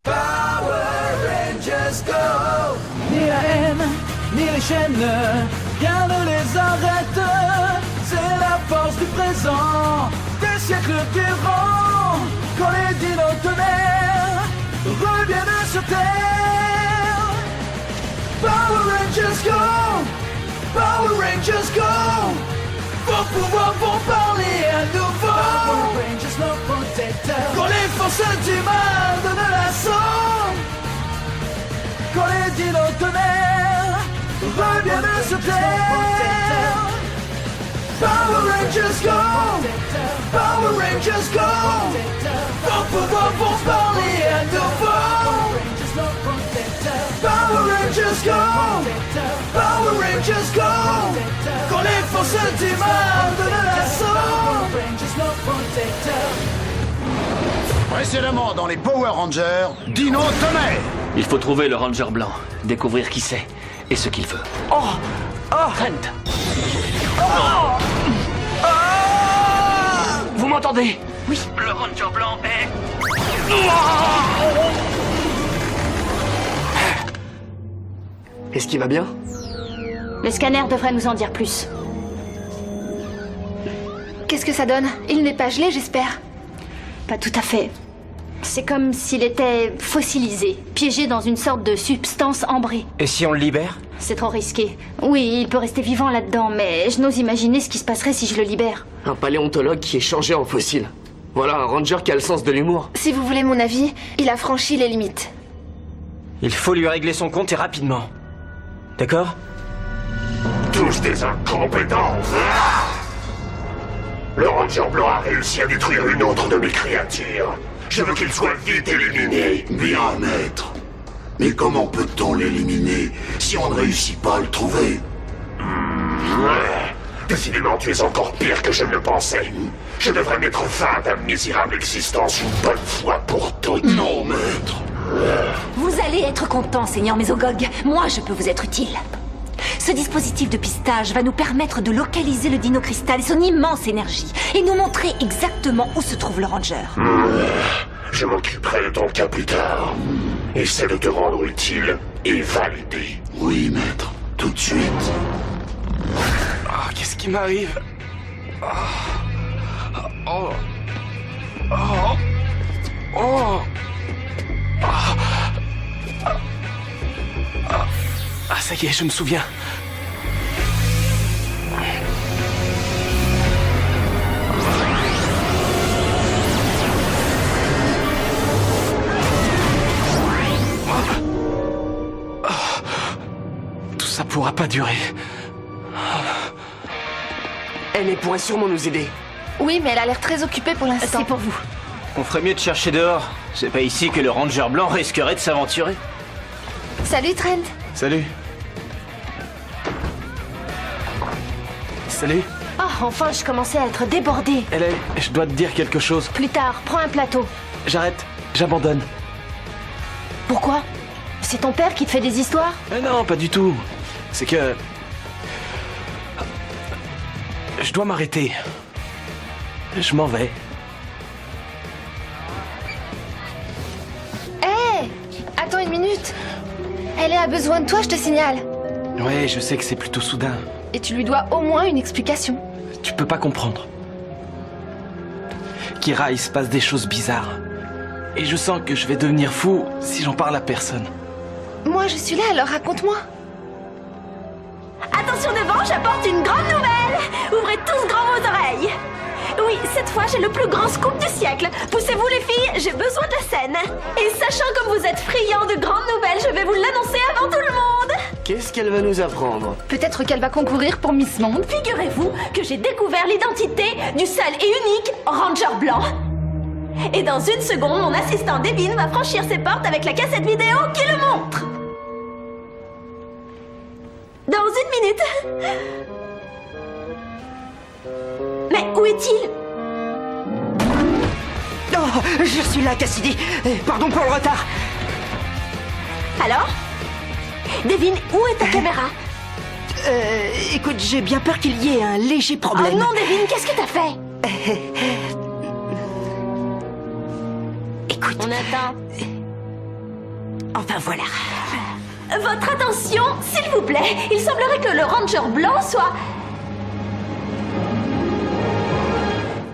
Power Rangers Go! Ni la haine, ni les chaînes, rien ne les arrête. C'est la force du présent, des siècles durant. Quand les dinos tonnerres reviennent sur Terre. Power Rangers Go! Power Rangers Go! Vos pouvoirs vont parler à nouveau. Power Rangers, nos protecteurs. Quand les forces du mal donnent l'assaut. Quand les dinos tonnerres reviennent sur Terre. Power Rangers Go! Power Rangers Go! Vos pouvoirs vont parler à nouveau. Power Rangers Go! Power Rangers Go! Quand les forces du mal donnent l'assaut. Précédemment dans les Power Rangers, Dino Tonnerre. Il faut trouver le Ranger blanc, découvrir qui c'est et ce qu'il veut. Oh! Oh! Trent! Oh! Vous m'entendez? Oui. Le Ranger blanc est... Est-ce qu'il va bien? Le scanner devrait nous en dire plus. Qu'est-ce que ça donne? Il n'est pas gelé, j'espère. Pas tout à fait. C'est comme s'il était fossilisé, piégé dans une sorte de substance ambrée. Et si on le libère? C'est trop risqué. Oui, il peut rester vivant là-dedans, mais je n'ose imaginer ce qui se passerait si je le libère. Un paléontologue qui est changé en fossile. Voilà un ranger qui a le sens de l'humour. Si vous voulez mon avis, il a franchi les limites. Il faut lui régler son compte et rapidement. D'accord? Tous des incompétents. Le Ranger blanc a réussi à détruire une autre de mes créatures. Je veux qu'il soit vite éliminé. Bien, maître. Mais comment peut-on l'éliminer si on ne réussit pas à le trouver? Décidément, tu es encore pire que je ne le pensais. Je devrais mettre fin à ta misérable existence une bonne fois pour toutes. Non, maître. Vous allez être content, Seigneur Mésogog. Moi, je peux vous être utile. Ce dispositif de pistage va nous permettre de localiser le Dino Cristal et son immense énergie, et nous montrer exactement où se trouve le Ranger. Je m'occuperai de ton cas plus tard. Essaie de te rendre utile et validé. Oui, maître. Tout de suite. Ah, qu'est-ce qui m'arrive? Oh. Ah, ça y est, je me souviens. Tout ça pourra pas durer. Elle pourrait sûrement nous aider. Oui, mais elle a l'air très occupée pour l'instant. C'est pour vous. On ferait mieux de chercher dehors. C'est pas ici que le Ranger blanc risquerait de s'aventurer. Salut, Trent. Salut. Salut. Oh, enfin, je commençais à être débordée. Je dois te dire quelque chose. Plus tard, prends un plateau. J'arrête. J'abandonne. Pourquoi? C'est ton père qui te fait des histoires? Non, pas du tout. C'est que... Je dois m'arrêter. Je m'en vais. Hé! Attends une minute. Elle a besoin de toi, je te signale. Ouais, je sais que c'est plutôt soudain. Et tu lui dois au moins une explication. Tu peux pas comprendre. Kira, il se passe des choses bizarres. Et je sens que je vais devenir fou si j'en parle à personne. Moi, je suis là, alors raconte-moi. Attention devant, j'apporte une grande nouvelle. Ouvrez tous grand vos oreilles. Oui, cette fois, j'ai le plus grand scoop du siècle. Poussez-vous les filles, j'ai besoin de la scène. Et sachant comme vous êtes friands de grandes nouvelles, je vais vous l'annoncer avant tout le monde. Qu'est-ce qu'elle va nous apprendre? Peut-être qu'elle va concourir pour Miss Monde. Figurez-vous que j'ai découvert l'identité du seul et unique Ranger blanc. Et dans une seconde, mon assistant Devin va franchir ses portes avec la cassette vidéo qui le montre. Dans une minute. Mais où est-il? Oh, je suis là, Cassidy. Pardon pour le retard. Alors? Devin, où est ta caméra? Écoute, j'ai bien peur qu'il y ait un léger problème. Oh non, Devin, qu'est-ce que t'as fait? Écoute... On attend. Enfin voilà. Votre attention, s'il vous plaît. Il semblerait que le Ranger blanc soit...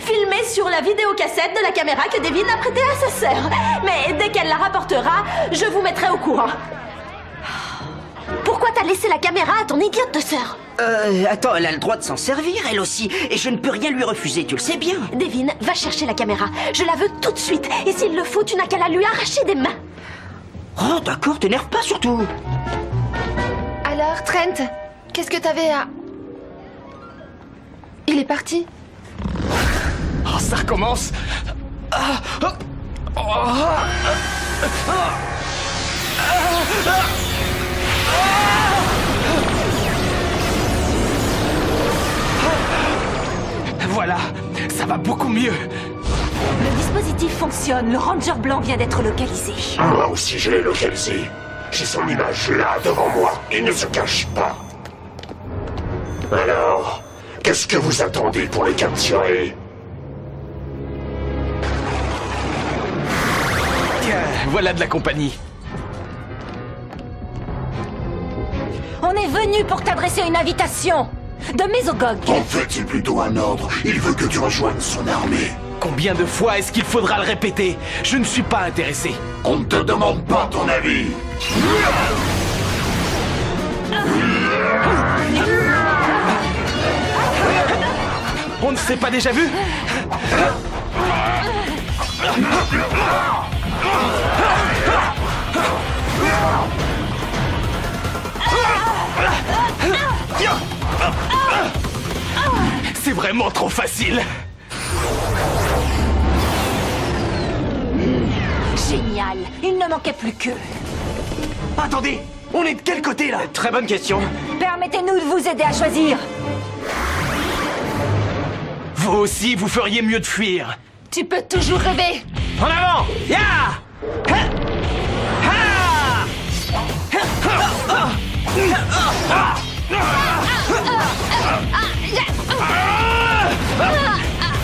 filmé sur la vidéocassette de la caméra que Devin a prêtée à sa sœur. Mais dès qu'elle la rapportera, je vous mettrai au courant. Pourquoi t'as laissé la caméra à ton idiote de sœur? Attends, elle a le droit de s'en servir, elle aussi, et je ne peux rien lui refuser, tu le sais bien. Devin, va chercher la caméra. Je la veux tout de suite. Et s'il le faut, tu n'as qu'à la lui arracher des mains. Oh, d'accord, t'énerve pas surtout. Alors, Trent, qu'est-ce que t'avais à... Il est parti. Oh, ça recommence. Voilà, ça va beaucoup mieux. Le dispositif fonctionne. Le Ranger blanc vient d'être localisé. Moi aussi, je l'ai localisé. J'ai son image là, devant moi. Il ne se cache pas. Alors, qu'est-ce que vous attendez pour les capturer? Tiens, voilà de la compagnie. On est venu pour t'adresser une invitation de Mésogog. En fait, c'est plutôt un ordre. Il veut que tu rejoignes son armée. Combien de fois est-ce qu'il faudra le répéter? Je ne suis pas intéressé. On ne te demande pas ton avis. On ne s'est pas déjà vu? C'est vraiment trop facile. Génial. Il ne manquait plus que... Attendez, on est de quel côté là? Très bonne question. Permettez-nous de vous aider à choisir. Vous aussi, vous feriez mieux de fuir. Tu peux toujours rêver. En avant! Ya!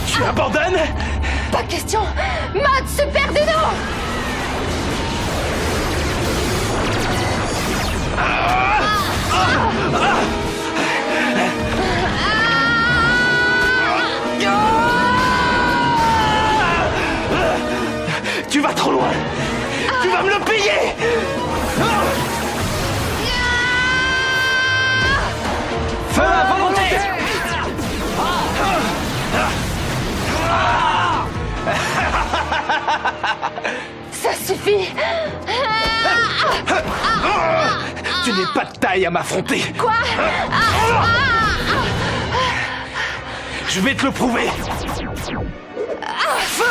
Tu abandonnes? Pas question. Mode Super Dino. Tu vas trop loin! Tu vas me le payer! Feu à volonté! Ça suffit. Tu n'es pas de taille à m'affronter! Quoi? Je vais te le prouver! Feu!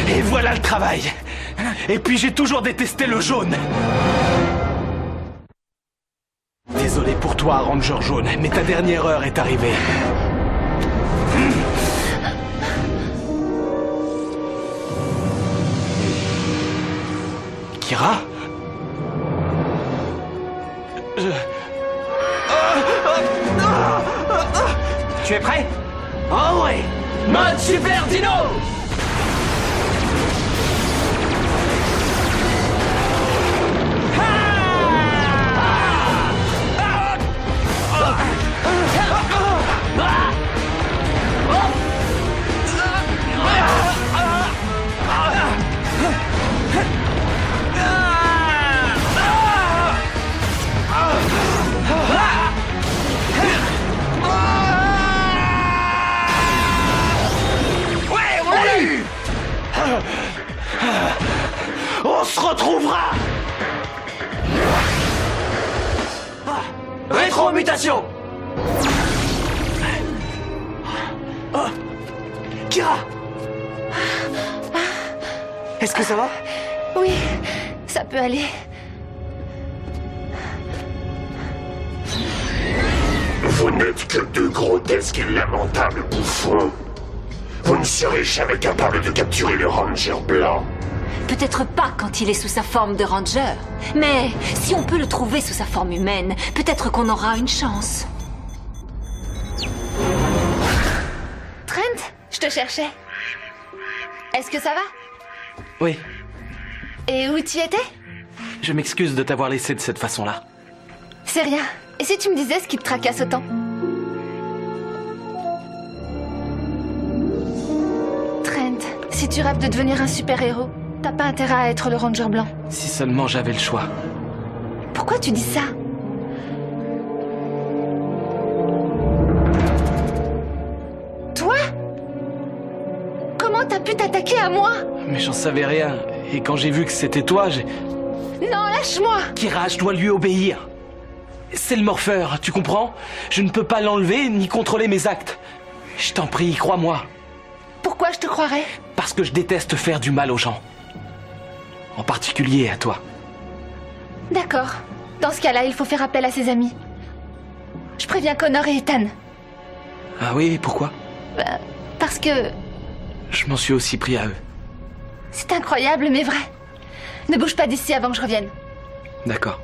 Et voilà le travail. Et puis j'ai toujours détesté le jaune. Désolé pour toi, Ranger jaune, mais ta dernière heure est arrivée. Kira? Tu es prêt? Oh ouais! Mode Super Dino! On se retrouvera! Rétro-mutation! Oh. Kira! Est-ce que ça va? Oui, ça peut aller. Vous n'êtes que deux grotesques et lamentables bouffons. Vous ne serez jamais capable de capturer le Ranger blanc. Peut-être pas quand il est sous sa forme de ranger. Mais si on peut le trouver sous sa forme humaine, peut-être qu'on aura une chance. Trent, je te cherchais. Est-ce que ça va? Oui, Et où tu étais? je m'excuse de t'avoir laissé de cette façon-là. C'est rien. Et si tu me disais ce qui te tracasse autant? Trent, si tu rêves de devenir un super-héros, t'as pas intérêt à être le Ranger blanc. Si seulement j'avais le choix. Pourquoi tu dis ça? Toi? Comment t'as pu t'attaquer à moi? Mais j'en savais rien. Et quand j'ai vu que c'était toi, j'ai... Non, lâche-moi! Kira, je dois lui obéir. C'est le morpheur, tu comprends? Je ne peux pas l'enlever ni contrôler mes actes. Je t'en prie, crois-moi. Pourquoi je te croirais? Parce que je déteste faire du mal aux gens. En particulier à toi. D'accord. Dans ce cas-là, il faut faire appel à ses amis. Je préviens Connor et Ethan. Ah oui, pourquoi? Parce que Je m'en suis aussi pris à eux. c'est incroyable, mais vrai. Ne bouge pas d'ici avant que je revienne. D'accord.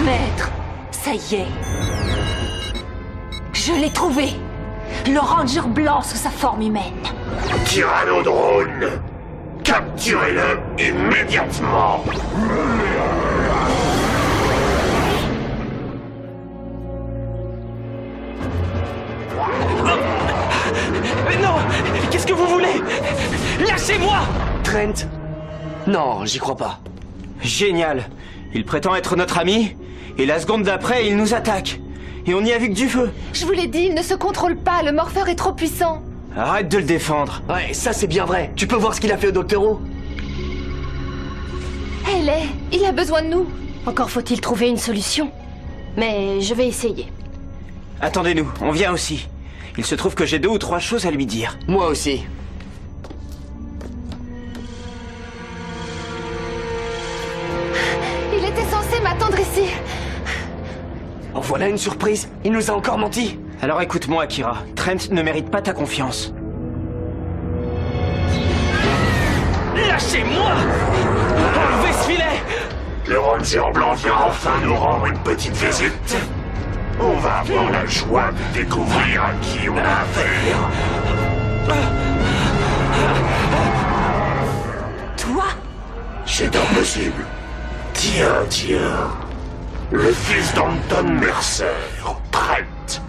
Maître, ça y est. Je l'ai trouvé. Le Ranger blanc sous sa forme humaine. Tyrannodrone, capturez-le immédiatement. Mais non! Qu'est-ce que vous voulez? Lâchez-moi! Trent? Non, j'y crois pas. Génial. Il prétend être notre ami, et la seconde d'après, il nous attaque. Et on n'y a vu que du feu. Je vous l'ai dit, il ne se contrôle pas. Le morpheur est trop puissant. Arrête de le défendre. Ouais, ça c'est bien vrai. Tu peux voir ce qu'il a fait au Dr. O. Elle est. Il a besoin de nous. Encore faut-il trouver une solution. Mais je vais essayer. Attendez-nous, on vient aussi. Il se trouve que j'ai 2 ou 3 choses à lui dire. Moi aussi. Il était censé m'attendre ici. En voilà une surprise. Il nous a encore menti. Alors écoute-moi, Akira. Trent ne mérite pas ta confiance. Lâchez-moi! Enlevez ce filet! Le Ranger blanc vient enfin nous rendre une petite visite. On va avoir la joie de découvrir à qui on a affaire. Toi? C'est impossible. Tiens. Le fils d'Anton Mercer, Trent.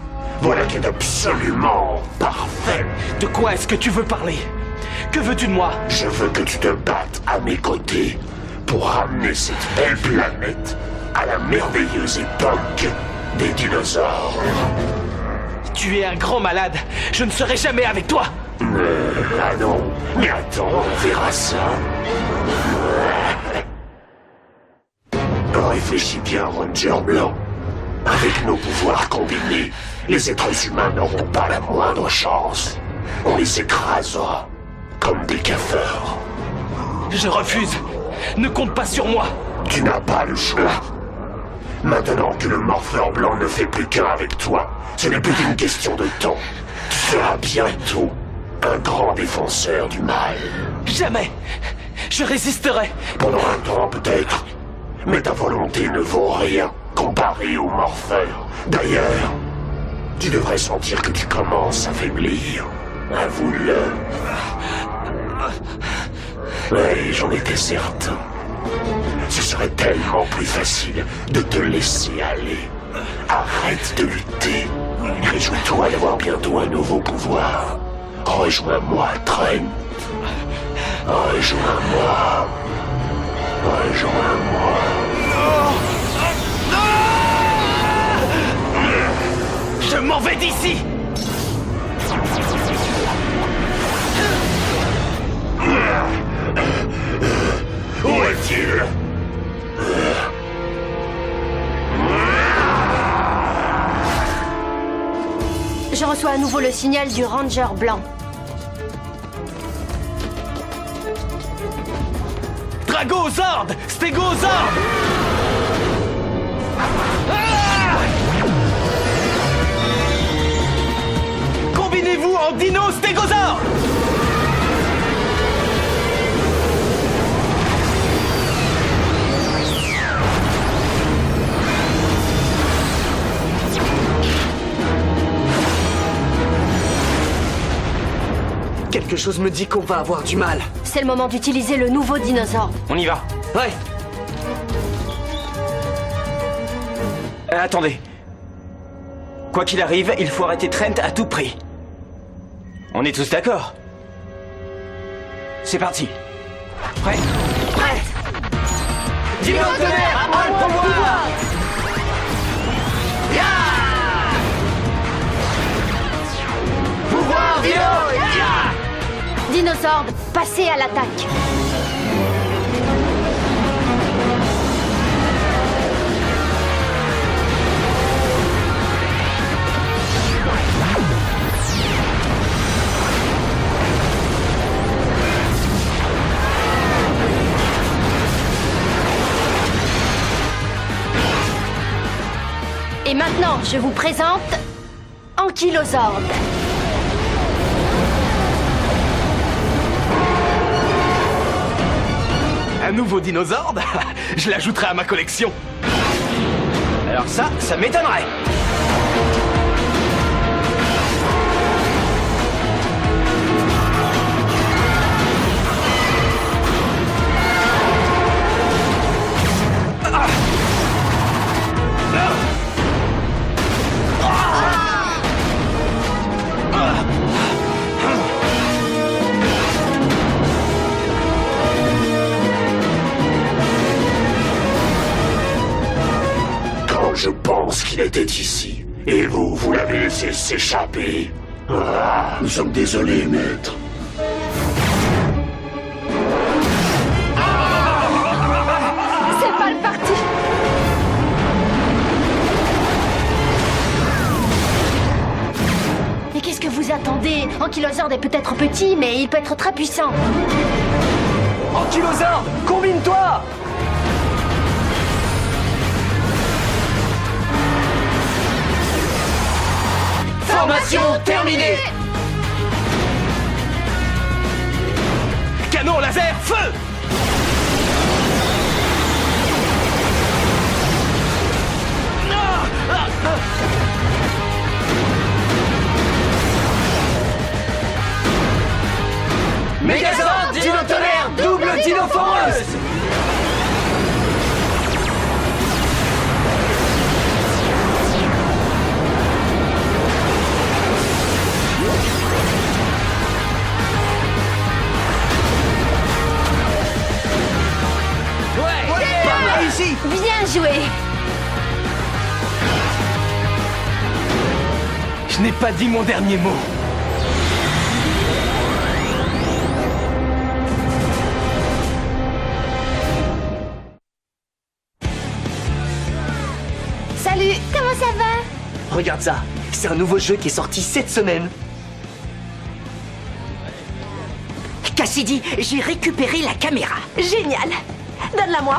Voilà qui est absolument parfait. De quoi est-ce que tu veux parler? Que veux-tu de moi? Je veux que tu te battes à mes côtés pour ramener cette belle planète à la merveilleuse époque des dinosaures. Tu es un grand malade. Je ne serai jamais avec toi. Ah non, mais attends, on verra ça. Réfléchis bien, Ranger Blanc. Avec nos pouvoirs combinés, les êtres humains n'auront pas la moindre chance. On les écrasera comme des cafards. Je refuse. Ne compte pas sur moi. Tu n'as pas le choix. Maintenant que le morpheur blanc ne fait plus qu'un avec toi, ce n'est plus qu'une question de temps. Tu seras bientôt un grand défenseur du mal. Jamais. Je résisterai. Pendant un temps peut-être, mais ta volonté ne vaut rien comparée au morpheur. D'ailleurs, tu devrais sentir que tu commences à faiblir. Avoue-le. Oui, j'en étais certain. Ce serait tellement plus facile de te laisser aller. Arrête de lutter. Réjouis-toi d'avoir bientôt un nouveau pouvoir. Rejoins-moi, Trent. Rejoins-moi. Rejoins-moi. Je m'en vais d'ici. Où est-il? Je reçois à nouveau le signal du Ranger blanc. Dragozord! Stégozord! Ah! Transformez-vous en Dino Stégosaure! Quelque chose me dit qu'on va avoir du mal. C'est le moment d'utiliser le nouveau dinosaure. On y va. Ouais. Attendez. Quoi qu'il arrive, il faut arrêter Trent à tout prix. On est tous d'accord? C'est parti. Prêt? Prêt. Dino tonnerre, à moi le pouvoir. Pouvoir Dino. Dinosaure, passez à l'attaque. Et maintenant, je vous présente Ankylosord. Un nouveau dinosaure? Je l'ajouterai à ma collection. Alors ça m'étonnerait. Je pense qu'il était ici. Et vous l'avez laissé s'échapper. Ah, nous sommes désolés, maître. C'est mal parti. Et qu'est-ce que vous attendez? Ankylosord est peut-être petit, mais il peut être très puissant. Ankylosord, combine-toi! Formation terminée. Canon laser, feu! Megazord, Dino tonnerre, double Dino foreuse. Bien joué. Je n'ai pas dit mon dernier mot. Salut, comment ça va? Regarde ça, c'est un nouveau jeu qui est sorti cette semaine. Cassidy, j'ai récupéré la caméra. Génial. Donne-la moi.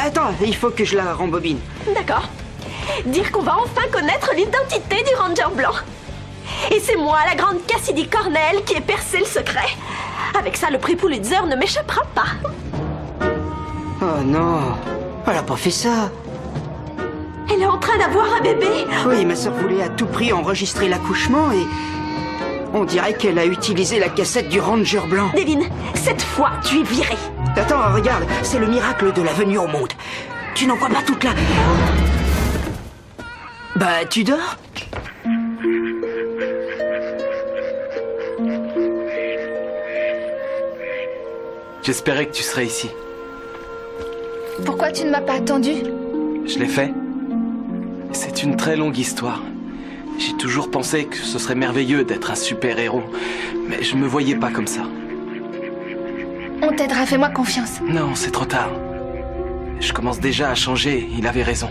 Attends, il faut que je la rembobine. D'accord. Dire qu'on va enfin connaître l'identité du Ranger blanc. Et c'est moi, la grande Cassidy Cornell, qui ai percé le secret. Avec ça, le prix Pulitzer ne m'échappera pas. Oh non, elle a pas fait ça. Elle est en train d'avoir un bébé. Oui, ma sœur voulait à tout prix enregistrer l'accouchement et... on dirait qu'elle a utilisé la cassette du Ranger blanc. Devine, cette fois, tu es viré. Attends, regarde, c'est le miracle de la venue au monde. Tu n'en vois pas toute la... Bah, tu dors? J'espérais que tu serais ici. Pourquoi tu ne m'as pas attendu? Je l'ai fait. C'est une très longue histoire. J'ai toujours pensé que ce serait merveilleux d'être un super-héros, mais je me voyais pas comme ça. On t'aidera, fais-moi confiance. Non, c'est trop tard. Je commence déjà à changer, il avait raison.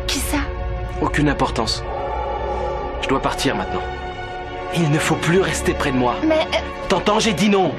Qui ça? Aucune importance. Je dois partir maintenant. Il ne faut plus rester près de moi. Mais... T'entends, j'ai dit non.